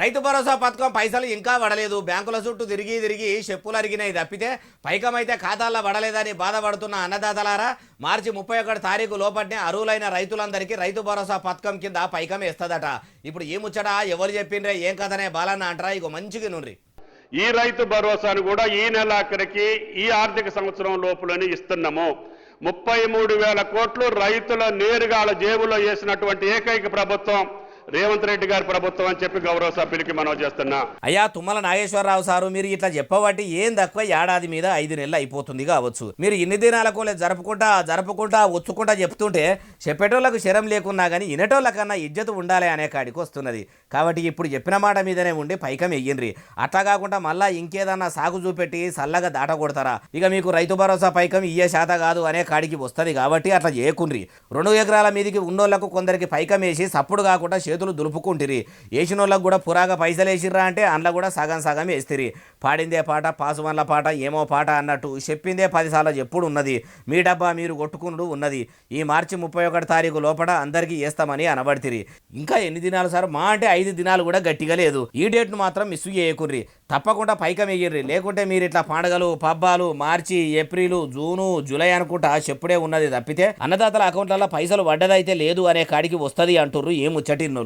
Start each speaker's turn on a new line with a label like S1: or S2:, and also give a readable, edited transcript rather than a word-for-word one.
S1: రైతు భరోసా పథకం పైసలు ఇంకా పడలేదు. బ్యాంకుల చుట్టూ తిరిగి తిరిగి చెప్పులు అరిగినాయి తప్పితే పైకమైతే ఖాతాల్లో పడలేదని బాధపడుతున్న అన్నదాతలారా, మార్చి 31 తారీఖు లోపట్నే అర్హులైన రైతులందరికీ రైతు భరోసా పథకం కింద పైకం వేస్తుందట. ఇప్పుడు ఈ ముచ్చట ఎవరు చెప్పిండ్రే ఏం కథనే బాలన్న అంటారా? ఇగో మంచిగా నుండ్రి.
S2: ఈ రైతు భరోసాను కూడా ఈ నెల ఆఖరికి ఈ ఆర్థిక సంవత్సరం లోపులని ఇస్తున్నాము. 33,000 కోట్లు రైతుల నేరుగా జేబులో వేసినటువంటి ఏకైక ప్రభుత్వం రేవంత్ రెడ్డి గారి ప్రభుత్వం అని చెప్పి గౌరవ సభ్యులకి మనం చేస్తున్నా.
S1: అయ్యా తుమ్మల నాగేశ్వరరావు సారు, మీరు ఇట్లా చెప్పబట్టి ఏం తక్కువ ఏడాది మీద 5 నెలలు అయిపోతుంది కావచ్చు. మీరు ఇన్ని దినాలకు జరుపుకుంటా వచ్చుకుంటా చెప్తుంటే చెప్పేటోళ్లకు శరం లేకున్నా కానీ వినేటోళ్ళకన్నా ఇజ్జతు ఉండాలి అనే కాడికి వస్తున్నది. కాబట్టి ఇప్పుడు చెప్పిన మాట మీదనే ఉండి పైకం వెయ్యండ్రి. అట్లా కాకుండా మళ్ళా ఇంకేదన్నా సాగు చూపెట్టి సల్లగా దాట కొడతారా? ఇక మీకు రైతు భరోసా పైకం ఇయ్యే శాత కాదు అనే కాడికి వస్తుంది. కాబట్టి అట్లా చేయకుండ్రి. 2 ఎకరాల మీదికి ఉన్నోళ్లకు కొందరికి పైకం వేసి సప్పుడు కాకుండా చేతులు దులుపుకుంటిరి. వేసినోళ్ళకు కూడా పురాగా పైసలు వేసిర్రా అంటే అందులో కూడా సగం సగం వేస్తిరి. పాడిందే పాట పాసుమన్ల పాట ఏమో పాట అన్నట్టు చెప్పిందే 10 సార్లు ఎప్పుడు ఉన్నది. మీ డబ్బా మీరు కొట్టుకునుడు ఉన్నది. ఈ మార్చి 31 తారీఖు లోపల అందరికీ వేస్తామని అనబడితిరి. ఇంకా ఎన్ని దినాలు సార్? మా అంటే 5 దినాలు కూడా గట్టిగా లేదు. ఈ డేట్ను మాత్రం మిస్ చేయకుర్రి. తప్పకుండా పైకం వేయర్రి. లేకుంటే మీరు ఇట్లా పండుగలు పబ్బాలు మార్చి ఏప్రిల్ జూను జూలై అనుకుంటా చెప్పుడే ఉన్నది తప్పితే అన్నదాతల అకౌంట్లలో పైసలు పడ్డదైతే లేదు అనే కాడికి వస్తుంది అంటుర్రు. ఏం ముచ్చటిన్నో.